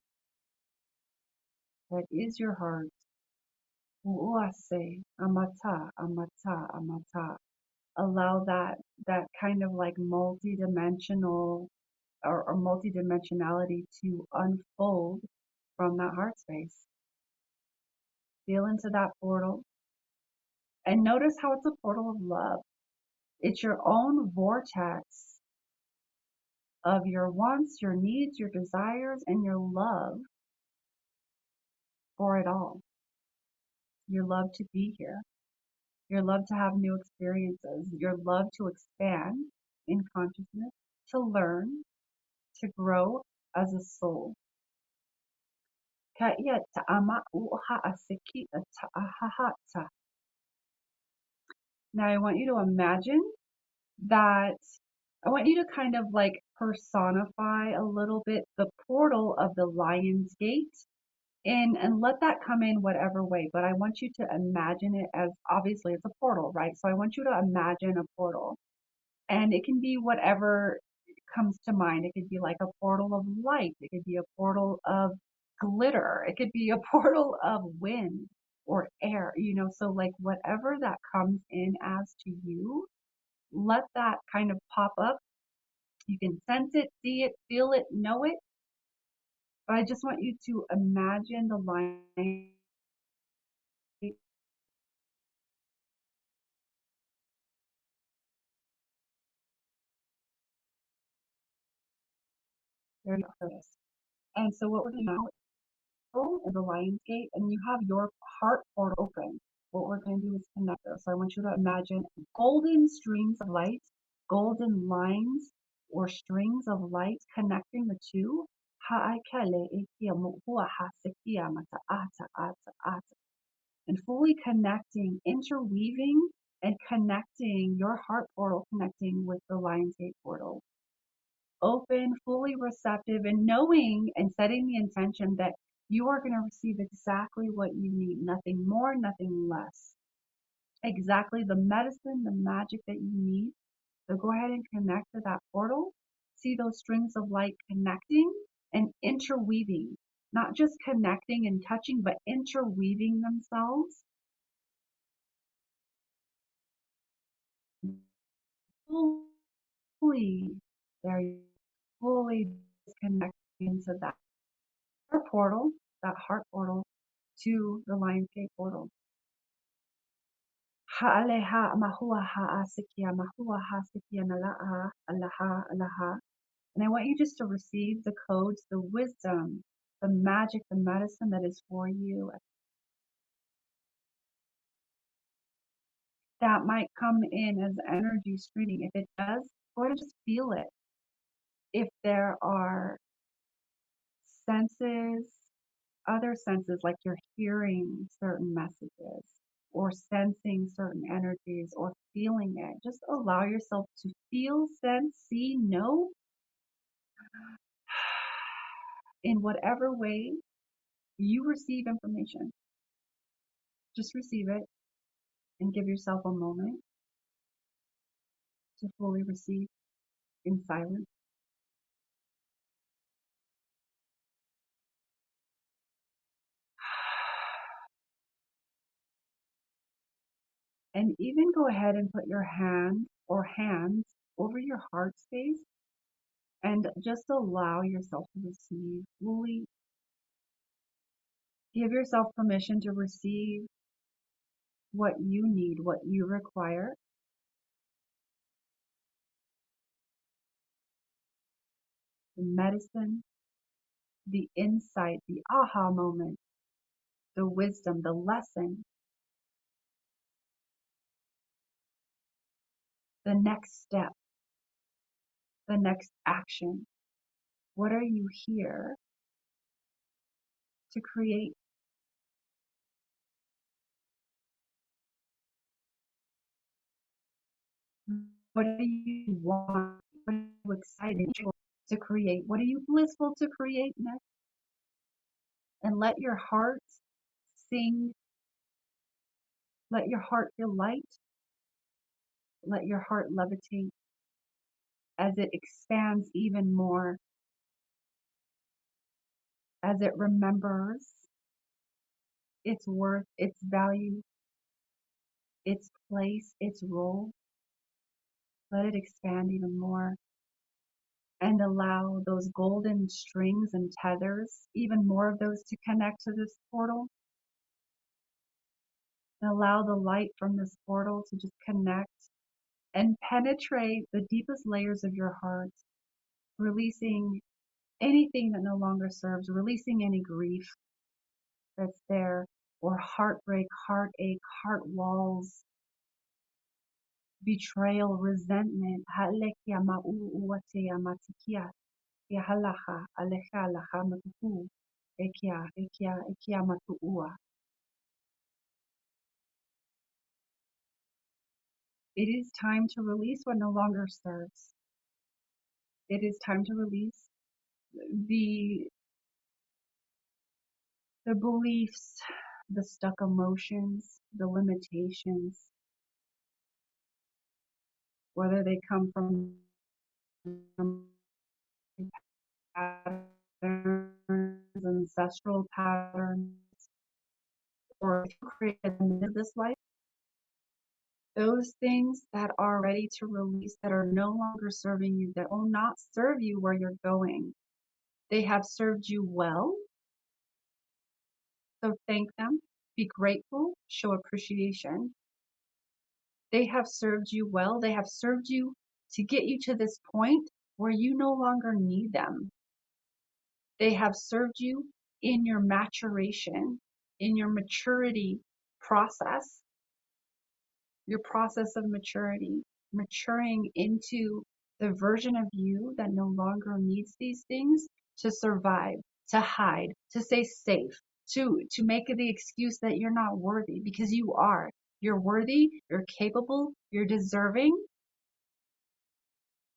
that is your heart. U'ase amata amata amata. Allow that kind of like multi-dimensional or multi-dimensionality to unfold from that heart space. Feel into that portal and notice how it's a portal of love. It's your own vortex of your wants, your needs, your desires, and your love for it all. Your love to be here. Your love to have new experiences. Your love to expand in consciousness, to learn, to grow as a soul. Now I want you to imagine that I want you to kind of like personify a little bit the portal of the Lion's Gate and let that come in whatever way. But I want you to imagine it as obviously it's a portal, right? So I want you to imagine a portal and it can be whatever comes to mind. It could be like a portal of light. It could be a portal of glitter. It could be a portal of wind or air, so like whatever that comes in as to you, let that kind of pop up. You can sense it, see it, feel it, know it. But I just want you to imagine the line. And so what we're doing now, portal in the Lion's Gate and you have your heart portal open, what we're going to do is connect those. So I want you to imagine golden streams of light, golden lines or strings of light connecting the two. And fully connecting, interweaving and connecting your heart portal, connecting with the Lion's Gate portal. Open, fully receptive, and knowing and setting the intention that you are going to receive exactly what you need, nothing more, nothing less. Exactly the medicine, the magic that you need. So go ahead and connect to that portal. See those strings of light connecting and interweaving, not just connecting and touching, but interweaving themselves fully, they're fully connecting to that portal, that heart portal, to the Lion's Gate portal. Ha'aleha mahua ha'asikia mahua hasikia nala'a alaha alaha. And I want you just to receive the codes, the wisdom, the magic, the medicine that is for you. That might come in as energy screening. If it does, go ahead and just feel it. If there are senses, other senses like you're hearing certain messages or sensing certain energies or feeling it, just allow yourself to feel, sense, see, know in whatever way you receive information. Just receive it and give yourself a moment to fully receive in silence. And even go ahead and put your hand or hands over your heart space and just allow yourself to receive fully. Give yourself permission to receive what you need, what you require. The medicine, the insight, the aha moment, the wisdom, the lesson, the next step, the next action. What are you here to create? What do you want? What are you excited to create? What are you blissful to create next? And let your heart sing. Let your heart feel light. Let your heart levitate as it expands even more, as it remembers its worth, its value, its place, its role. Let it expand even more and allow those golden strings and tethers, even more of those to connect to this portal. And allow the light from this portal to just connect and penetrate the deepest layers of your heart, releasing anything that no longer serves, releasing any grief that's there, or heartbreak, heartache, heart walls, betrayal, resentment. It is time to release what no longer serves. It is time to release the the beliefs, the stuck emotions, the limitations, whether they come from patterns, ancestral patterns, or created in this life, those things that are ready to release, that are no longer serving you, that will not serve you where you're going. They have served you well, so thank them, be grateful, show appreciation. They have served you well. They have served you to get you to this point where you no longer need them. They have served you in your maturation, in your maturity process, your process of maturity, maturing into the version of you that no longer needs these things to survive, to hide, to stay safe, to make the excuse that you're not worthy, because you are. You're worthy, you're capable, you're deserving.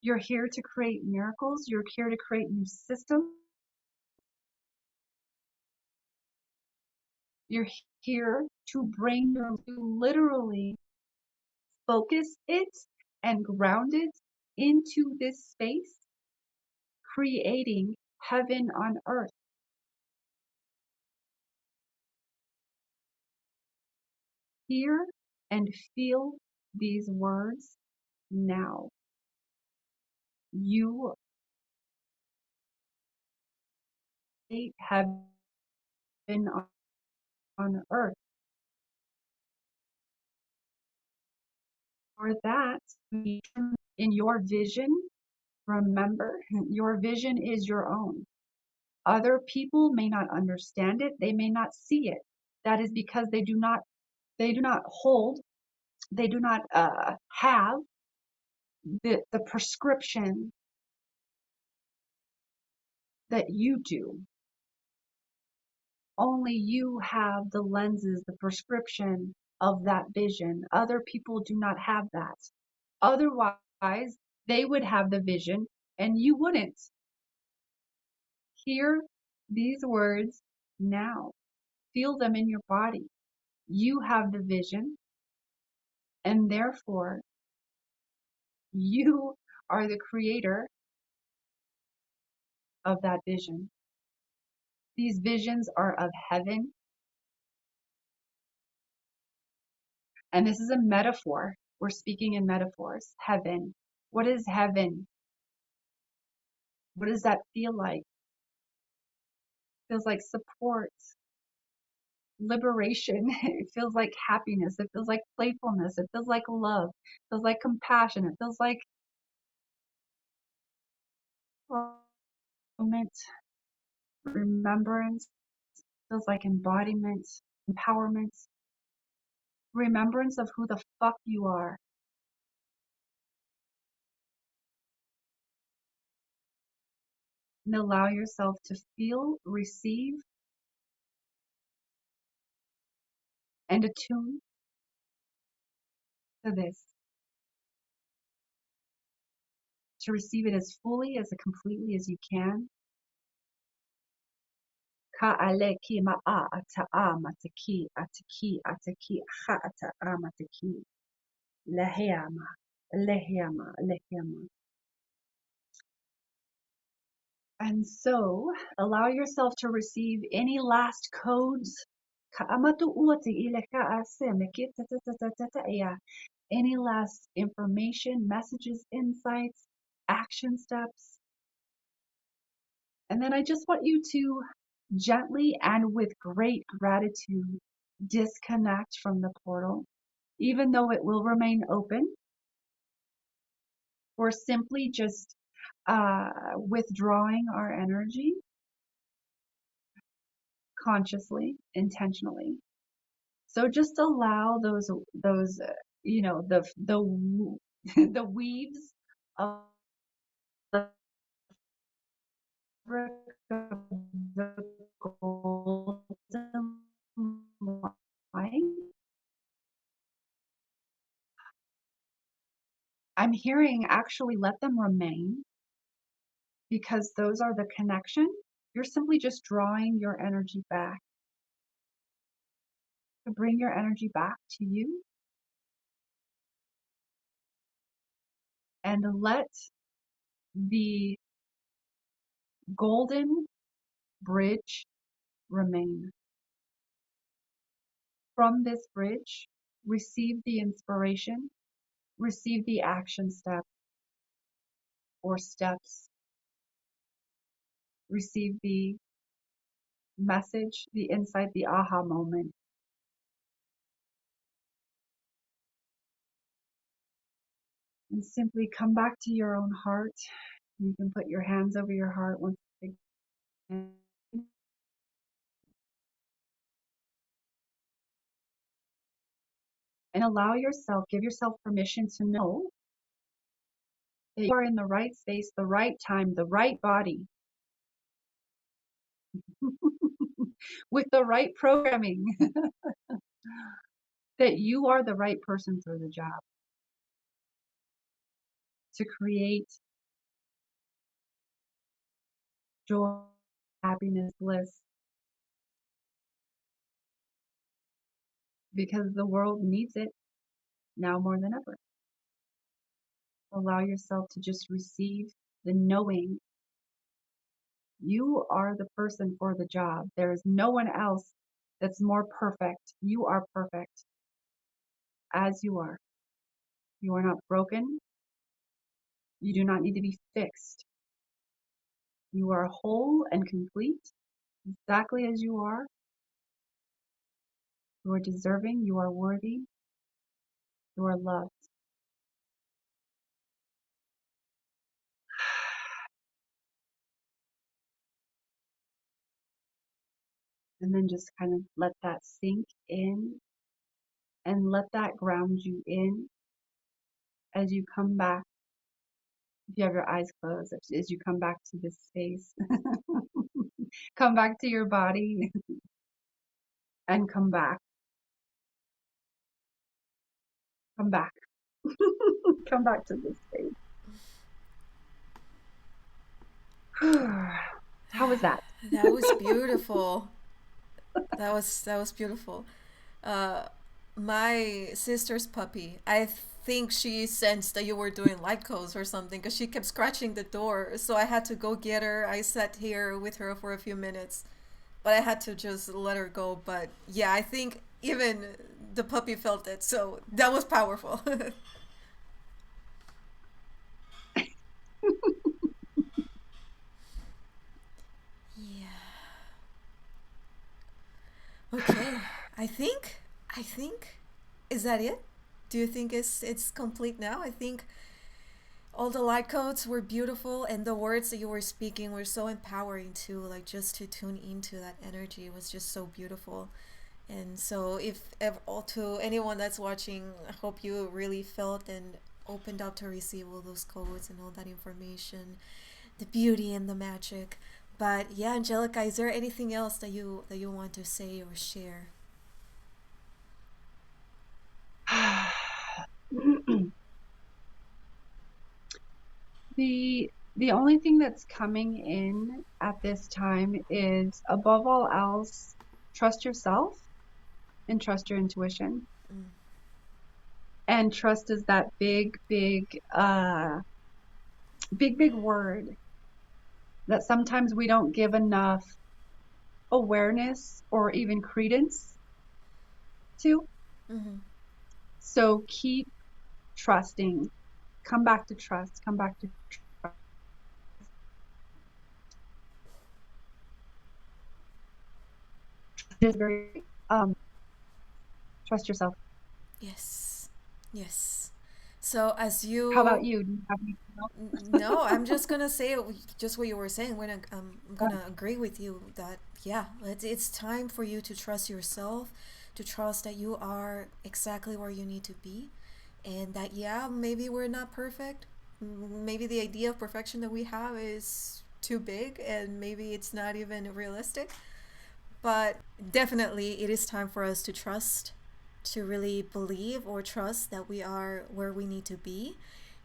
You're here to create miracles, you're here to create new systems. You're here to bring your, to literally focus it and ground it into this space, creating heaven on earth. Hear and feel these words now. You create heaven on earth. For that, in your vision, remember, your vision is your own. Other people may not understand it, they may not see it. That is because they do not hold, they do not have the prescription that you do. Only you have the lenses, the prescription of that vision. Other people do not have that. Otherwise, they would have the vision and you wouldn't. Hear these words now. Feel them in your body. You have the vision, and therefore you are the creator of that vision. These visions are of heaven. And this is a metaphor. We're speaking in metaphors. Heaven. What is heaven? What does that feel like? It feels like support, liberation. It feels like happiness. It feels like playfulness. It feels like love. It feels like compassion. It feels like moment, remembrance. It feels like embodiment, empowerment, remembrance of who the fuck you are. And allow yourself to feel, receive, and attune to this. To receive it as fully, as completely as you can. Ka'ale ki ma'a ata'a mataki ataki ataki ha ata'a mataki. Lehiama, lehiama, lehiama. And so allow yourself to receive any last codes. Any last information, messages, insights, action steps. And then I just want you to gently and with great gratitude disconnect from the portal, even though it will remain open, or simply just withdrawing our energy consciously, intentionally. So just allow those the the weaves of the fabric of the golden light. I'm hearing actually let them remain, because those are the connection. You're simply just drawing your energy back, to bring your energy back to you, and let the golden bridge remain. From this bridge, receive the inspiration, receive the action step or steps, receive the message, the insight, the aha moment. And simply come back to your own heart. You can put your hands over your heart once again. and allow yourself, give yourself permission to know that you are in the right space, the right time, the right body, with the right programming, that you are the right person for the job to create joy, happiness, bliss, because the world needs it now more than ever. Allow yourself to just receive the knowing you are the person for the job. There is no one else that's more perfect. You are perfect as you are. You are not broken. You do not need to be fixed. You are whole and complete exactly as you are. You are deserving. You are worthy. You are loved. And then just kind of let that sink in and let that ground you in as you come back. If you have your eyes closed, as you come back to this space, come back to your body and come back, come back, come back to this space. How was that? That was beautiful. That was beautiful. Uh, my sister's puppy. I think she sensed that you were doing light codes or something because she kept scratching the door. So I had to go get her. I sat here with her for a few minutes, but I had to just let her go. But yeah, I think even the puppy felt it. So that was powerful. Yeah. Okay. I think is that it? Do you think it's complete now? I think all the light codes were beautiful and the words that you were speaking were so empowering too, like just to tune into that energy was just so beautiful. And so if all to anyone that's watching, I hope you really felt and opened up to receive all those codes and all that information, the beauty and the magic. But yeah, Angelica, is there anything else that you want to say or share? The only thing that's coming in at this time is, above all else, trust yourself and trust your intuition. Mm. And trust is that big word that sometimes we don't give enough awareness or even credence to. Mm-hmm. So keep trusting. Come back to trust. Come back to trust. It is very trust yourself. Yes. Yes. So as How about you you? Do you have anything else? no, I'm just gonna say just what you were saying. I'm gonna agree with you that yeah, it's time for you to trust yourself, to trust that you are exactly where you need to be, and that yeah, maybe we're not perfect. Maybe the idea of perfection that we have is too big, and maybe it's not even realistic. But definitely, it is time for us to trust, to really believe or trust that we are where we need to be,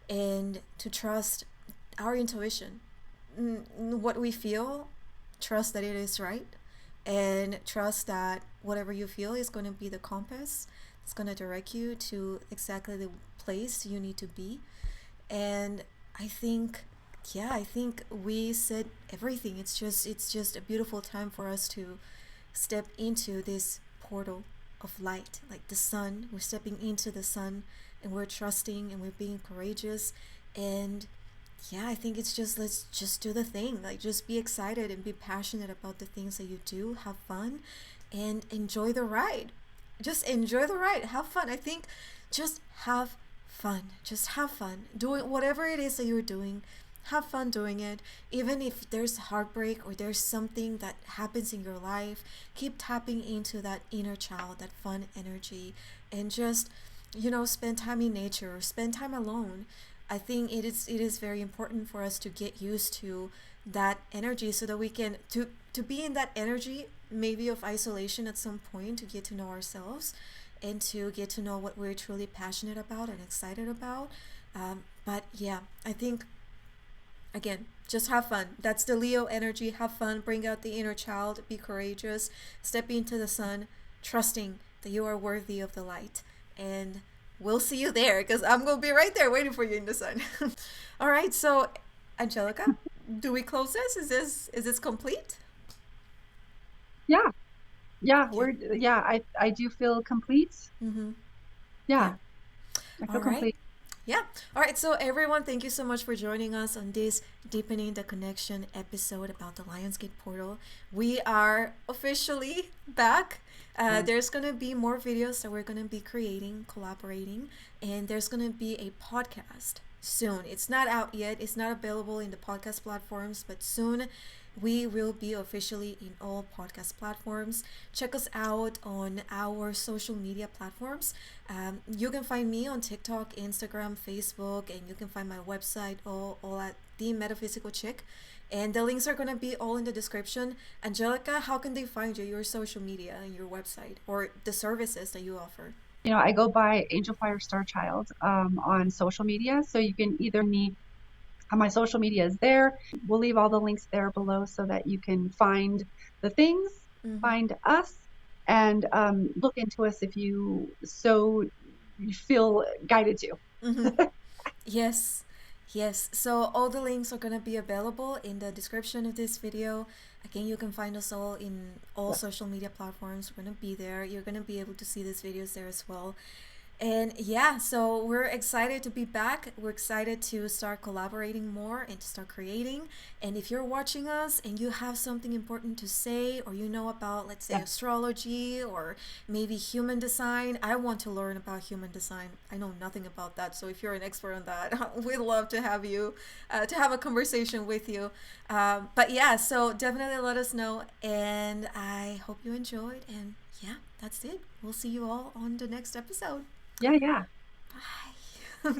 and to trust our intuition. What we feel, trust that it is right, and trust that whatever you feel is going to be the compass. It's going to direct you to exactly the place you need to be. And I think, yeah, I think we said everything. It's just a beautiful time for us to step into this portal of light, like the sun. We're stepping into the sun, and we're trusting, and we're being courageous. And yeah, I think it's just, let's just do the thing. Like, just be excited and be passionate about the things that you do. Have fun and enjoy the ride. Just enjoy the ride. Have fun. I think just have fun. Just have fun. Doing whatever it is that you're doing. Have fun doing it. Even if there's heartbreak or there's something that happens in your life, keep tapping into that inner child, that fun energy, and just spend time in nature, spend time alone. I think it is very important for us to get used to that energy so that we can to be in that energy maybe of isolation at some point, to get to know ourselves and to get to know what we're truly passionate about and excited about. But yeah, I think again, just have fun. That's the Leo energy. Have fun, bring out the inner child, be courageous, step into the sun, trusting that you are worthy of the light. And we'll see you there because I'm going to be right there waiting for you in the sun. All right, so Angelica, do we close this? Is this complete? Yeah. Yeah, Yeah. I do feel complete. Mm-hmm. Yeah. Yeah, I All feel right. complete. Yeah. All right. So, everyone, thank you so much for joining us on this Deepening the Connection episode about the Lionsgate portal. We are officially back. Yeah. There's going to be more videos that we're going to be creating, collaborating, and there's going to be a podcast soon. It's not out yet, it's not available in the podcast platforms, but soon we will be officially in all podcast platforms. Check us out on our social media platforms. You can find me on TikTok, Instagram, Facebook, and you can find my website all at The Metaphysical Chick. And the links are going to be all in the description. Angelica, how can they find you, your social media and your website, or the services that you offer? I go by Angelfire Starchild on social media. So you can either me my social media is there. We'll leave all the links there below so that you can find the things, Mm-hmm. find us, and look into us if you feel guided to. Mm-hmm. Yes, yes. So all the links are gonna be available in the description of this video. Again, you can find us all in all Yeah. social media platforms. We're gonna be there. You're gonna be able to see these videos there as well. And yeah, so we're excited to be back. We're excited to start collaborating more and to start creating. And if you're watching us and you have something important to say, or you know about, let's say, Yeah. astrology or maybe human design, I want to learn about human design. I know nothing about that. So if you're an expert on that, we'd love to have you, to have a conversation with you. But yeah, so definitely let us know. And I hope you enjoyed. And yeah, that's it. We'll see you all on the next episode. Yeah. Bye.